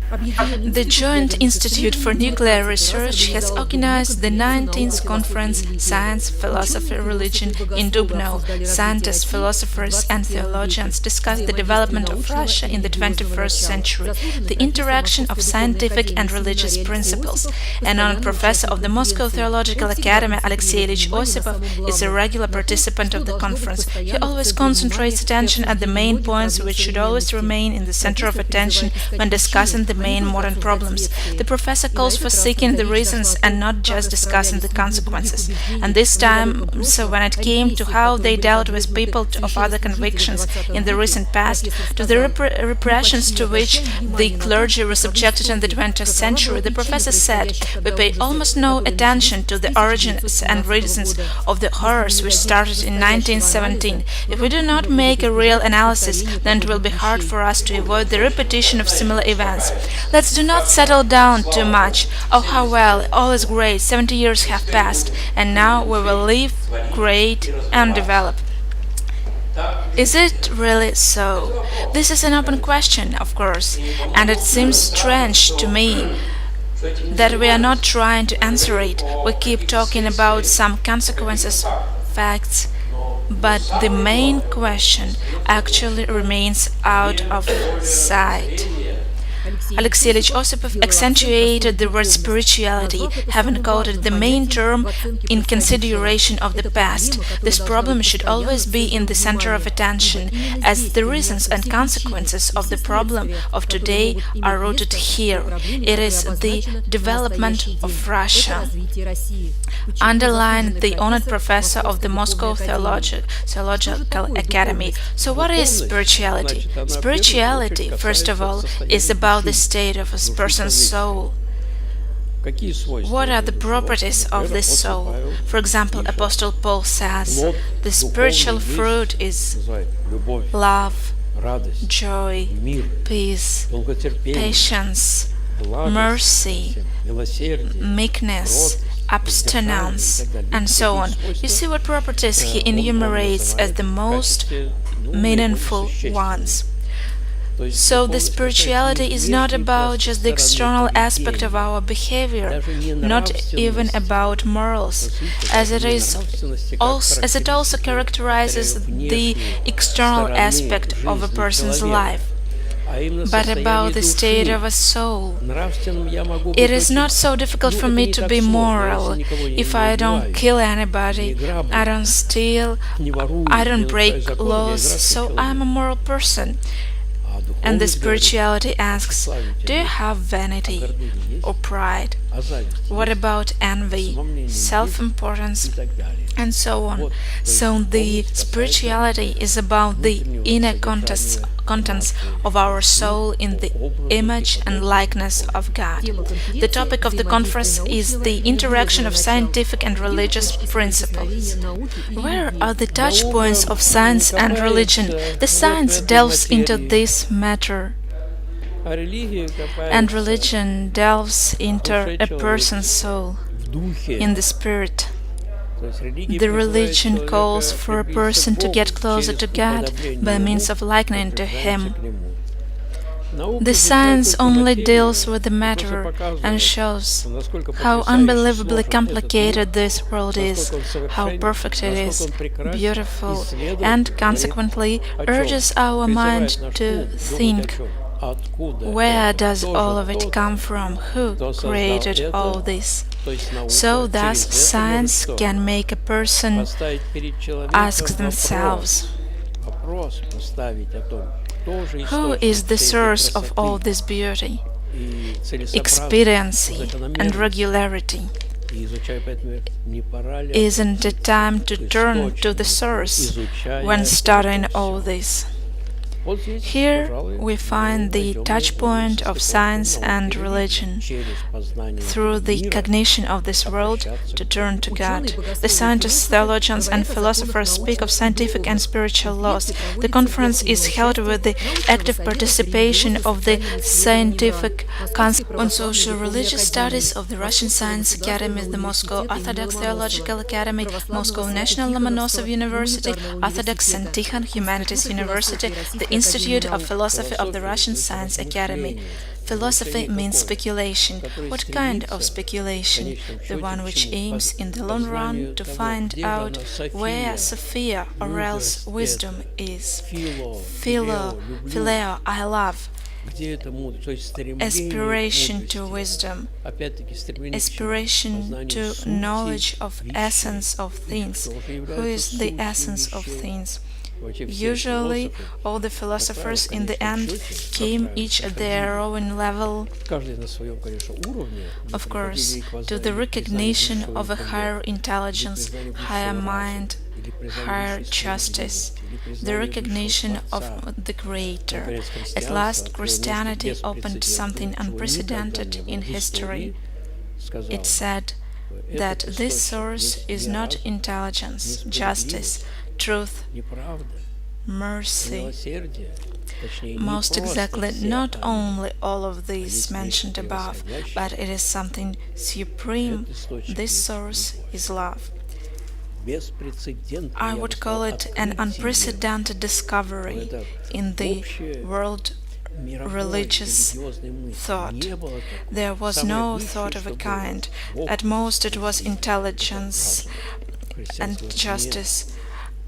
The Joint Institute for Nuclear Research has organized the 19th Conference Science, Philosophy, Religion in Dubna. Scientists, philosophers and theologians discuss the development of Russia in the 21st century, the interaction of scientific and religious principles. An honored professor of the Moscow Theological Academy, Alexei Osipov, is a regular participant of the conference. He always concentrates attention at the main points which should always remain in the center of attention when discussing the main modern problems. The professor calls for seeking the reasons and not just discussing the consequences. And this time, so when it came to how they dealt with people of other convictions in the recent past, to the repressions to which the clergy were subjected in the 20th century, the professor said, "We pay almost no attention to the origins and reasons of the horrors which started in 1917. If we do not make a real analysis, then it will be hard for us to avoid the repetition of similar events. Let's do not settle down too much. Oh, how well, all is great, 70 years have passed, and now we will live, create, and develop." Is it really so? This is an open question, of course, and it seems strange to me that we are not trying to answer it. We keep talking about some consequences, facts, but the main question actually remains out of sight. Alexei Osipov accentuated the word spirituality, having called it the main term in consideration of the past. This problem should always be in the center of attention, as the reasons and consequences of the problem of today are rooted here. It is the development of Russia, underlined the honored professor of the Moscow Theological Academy. So what is spirituality? Spirituality, first of all, is about the state of a person's soul. What are the properties of this soul? For example, Apostle Paul says, the spiritual fruit is love, joy, peace, patience, mercy, meekness, abstinence, and so on. You see what properties he enumerates as the most meaningful ones. So the spirituality is not about just the external aspect of our behavior, not even about morals, as it also characterizes the external aspect of a person's life, but about the state of a soul. It is not so difficult for me to be moral if I don't kill anybody, I don't steal, I don't break laws, so I'm a moral person. And the spirituality asks, do you have vanity or pride? What about envy, self-importance, and so on? So the spirituality is about the inner contents of our soul in the image and likeness of God. The topic of the conference is the interaction of scientific and religious principles. Where are the touch points of science and religion? The science delves into this matter, and religion delves into a person's soul, in the spirit. The religion calls for a person to get closer to God by means of likening to Him. The science only deals with the matter and shows how unbelievably complicated this world is, how perfect it is, beautiful, and consequently urges our mind to think, where does all of it come from? Who created all this? So thus science can make a person ask themselves, who is the source of all this beauty, expediency, and regularity? Isn't it time to turn to the source when studying all this? Here we find the touchpoint of science and religion. Through the cognition of this world, to turn to God. The scientists, theologians, and philosophers speak of scientific and spiritual laws. The conference is held with the active participation of the Scientific Council on Social Religious Studies of the Russian Science Academy, the Moscow Orthodox Theological Academy, Moscow National Lomonosov University, Orthodox St. Tikhon Humanities University, the the Institute of Philosophy of the Russian Science Academy. Philosophy means speculation. What kind of speculation? The one which aims in the long run to find out where Sophia or else wisdom is. Phileo, I love. Aspiration to wisdom, aspiration to knowledge of essence of things. Who is the essence of things? Usually, all the philosophers in the end came each at their own level, of course, to the recognition of a higher intelligence, higher mind, higher justice, the recognition of the Creator. At last, Christianity opened something unprecedented in history. It said that this source is not intelligence, justice, truth, mercy. Most exactly, not only all of these mentioned above, but it is something supreme. This source is love. I would call it an unprecedented discovery in the world religious thought. There was no thought of a kind. At most it was intelligence and justice.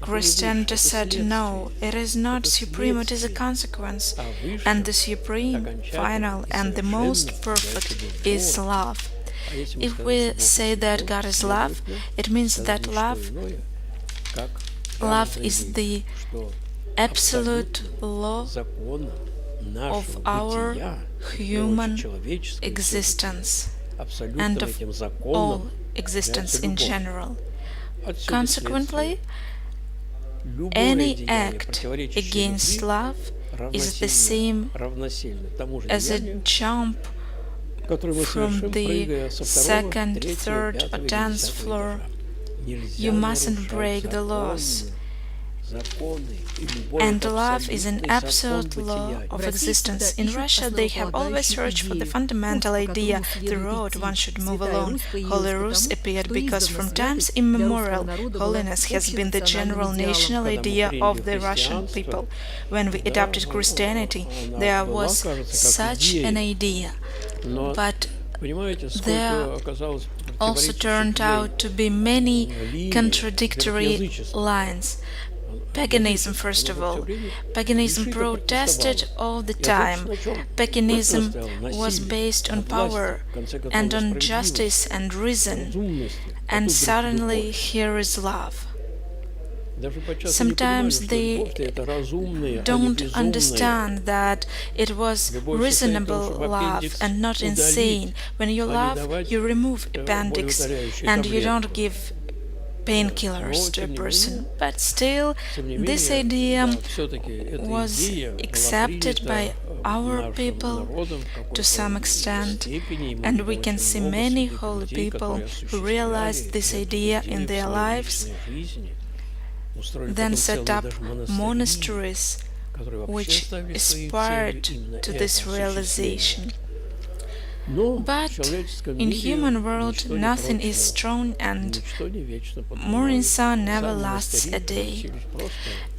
Christianity said, no, it is not supreme, it is a consequence. And the supreme, final, and the most perfect is love. If we say that God is love, it means that love is the absolute law of our human existence and of all existence in general. Consequently, any act against love is the same as a jump from the second, third, or 10th floor. You mustn't break the laws. And love is an absolute law of existence. In Russia, they have always searched for the fundamental idea, the road one should move alone. Holy Rus appeared because from times immemorial, holiness has been the general national idea of the Russian people. When we adopted Christianity, there was such an idea, but there also turned out to be many contradictory lines. Paganism, first of all. Paganism protested all the time. Paganism was based on power and on justice and reason. And suddenly here is love. Sometimes they don't understand that it was reasonable love and not insane. When you love, you remove appendix and you don't give painkillers to a person. But still, this idea was accepted by our people to some extent, and we can see many holy people who realized this idea in their lives, then set up monasteries which aspired to this realization. But in human world nothing is strong, and morning sun never lasts a day.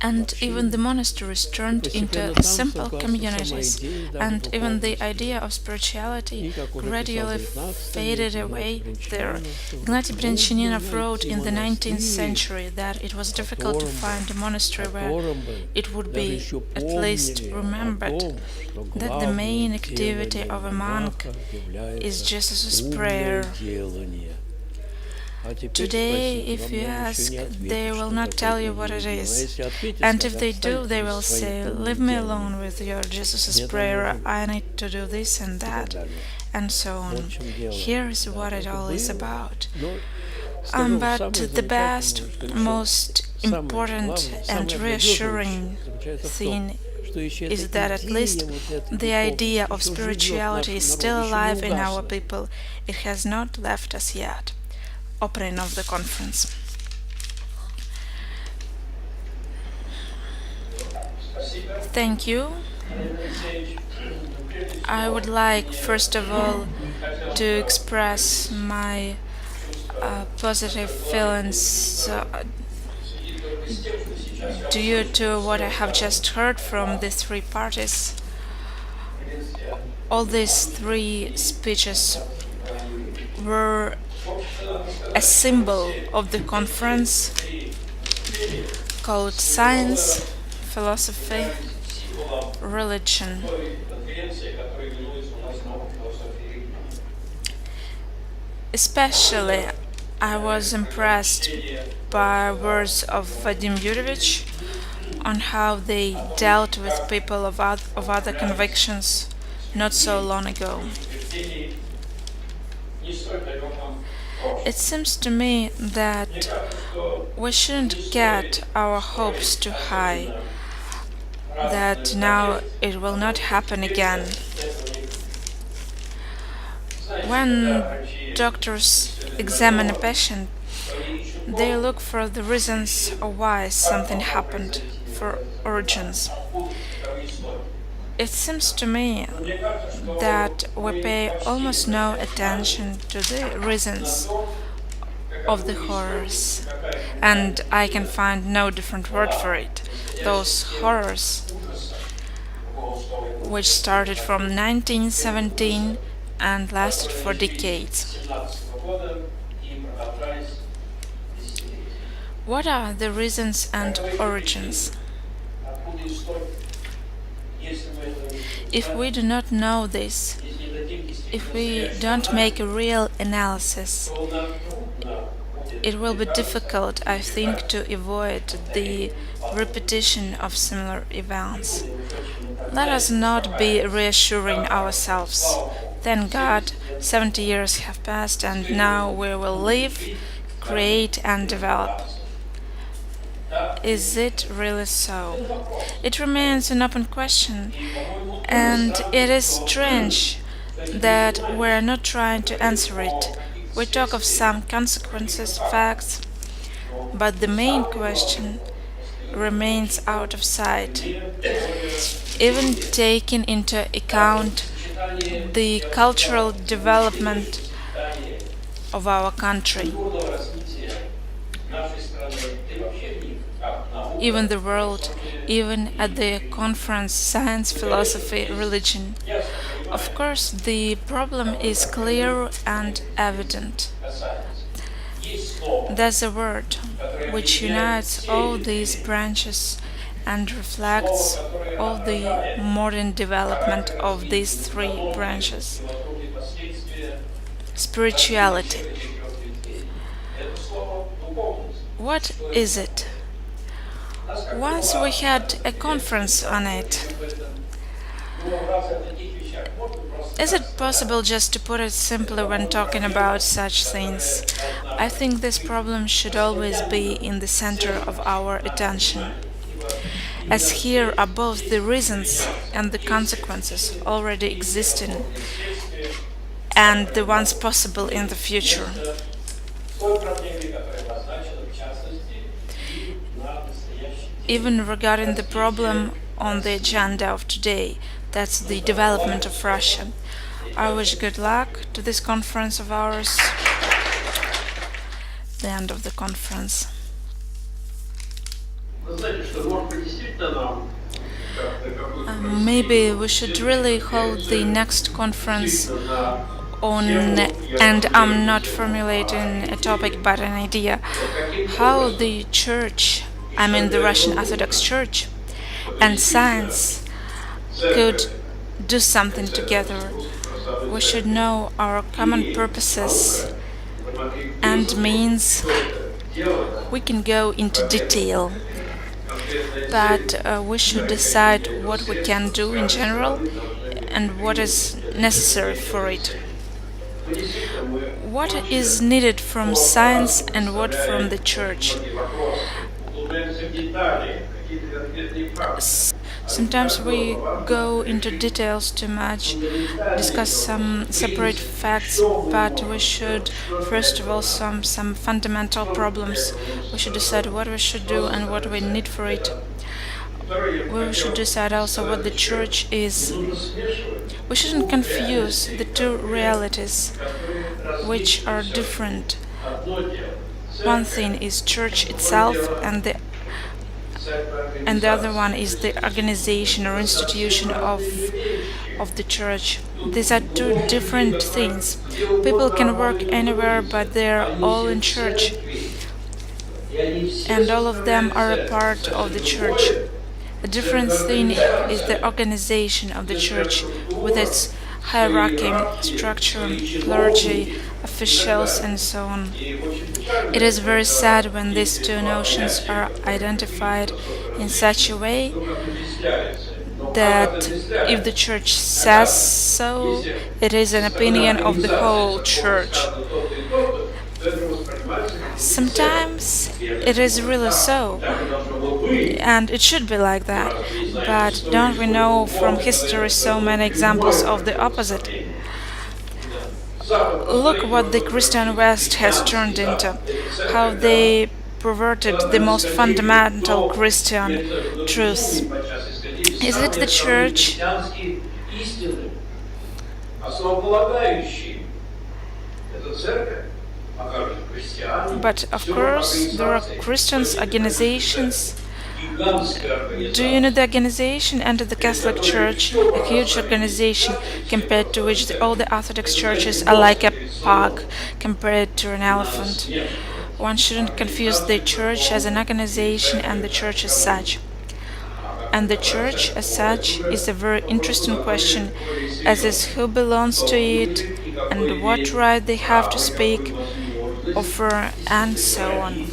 And even the monasteries turned into simple communities, and even the idea of spirituality gradually faded away there. Ignatiy Brianchaninov wrote in the 19th century that it was difficult to find a monastery where it would be at least remembered that the main activity of a monk is Jesus' prayer. Today, if you ask, they will not tell you what it is. And if they do, they will say, leave me alone with your Jesus' prayer, I need to do this and that, and so on. Here is what it all is about. But the best, most important and reassuring thing is that at least the idea of spirituality is still alive in our people. It has not left us yet. Opening of the conference. Thank you. I would like, first of all, to express my positive feelings Due to what I have just heard from the three parties, all these three speeches were a symbol of the conference called Science, Philosophy, Religion. Especially, I was impressed by words of Vadim Yurevich on how they dealt with people of other convictions not so long ago. It seems to me that we shouldn't get our hopes too high, that now it will not happen again. When doctors examine a patient, they look for the reasons why something happened, for origins. It seems to me that we pay almost no attention to the reasons of the horrors, and I can find no different word for it. Those horrors, which started from 1917 and lasted for decades. What are the reasons and origins? If we do not know this, if we don't make a real analysis, it will be difficult, I think, to avoid the repetition of similar events. Let us not be reassuring ourselves. Thank God, 70 years have passed and now we will live, create and develop. Is it really so? It remains an open question, and it is strange that we're not trying to answer it. We talk of some consequences, facts, but the main question remains out of sight. Even taking into account the cultural development of our country, even the world, even at the conference Science, Philosophy, Religion. Of course, the problem is clear and evident. There's a word which unites all these branches and reflects all the modern development of these three branches. Spirituality. What is it? Once we had a conference on it. Is it possible just to put it simply when talking about such things? I think this problem should always be in the center of our attention, as here are both the reasons and the consequences already existing and the ones possible in the future. Even regarding the problem on the agenda of today, that's the development of Russia. I wish good luck to this conference of ours. The end of the conference. Maybe we should really hold the next conference on, and I'm not formulating a topic but an idea, how the church, I mean the Russian Orthodox Church, and science could do something together. We should know our common purposes and means. We can go into detail, but we should decide what we can do in general and what is necessary for it. What is needed from science and what from the church? Sometimes we go into details too much, discuss some separate facts, but we should first of all some fundamental problems. We should decide what we should do and what we need for it. We should decide also what the church is. We shouldn't confuse the two realities, which are different. One thing is church itself, and the and the other one is the organization or institution of the church. These are two different things. People can work anywhere, but they're all in church, and all of them are a part of the church. A different thing is the organization of the church with its hierarchy, structure, clergy, officials, and so on. It is very sad when these two notions are identified in such a way that if the church says so, it is an opinion of the whole church. Sometimes it is really so, and it should be like that. But don't we know from history so many examples of the opposite? Look what the Christian West has turned into, how they perverted the most fundamental Christian truths. Is it the church? But of course, there are Christians organizations. Do you know the organization under the Catholic Church? A huge organization compared to which all the Orthodox churches are like a pug compared to an elephant. One shouldn't confuse the church as an organization and the church as such. And the church as such is a very interesting question, as is who belongs to it and what right they have to speak, offer, and so on.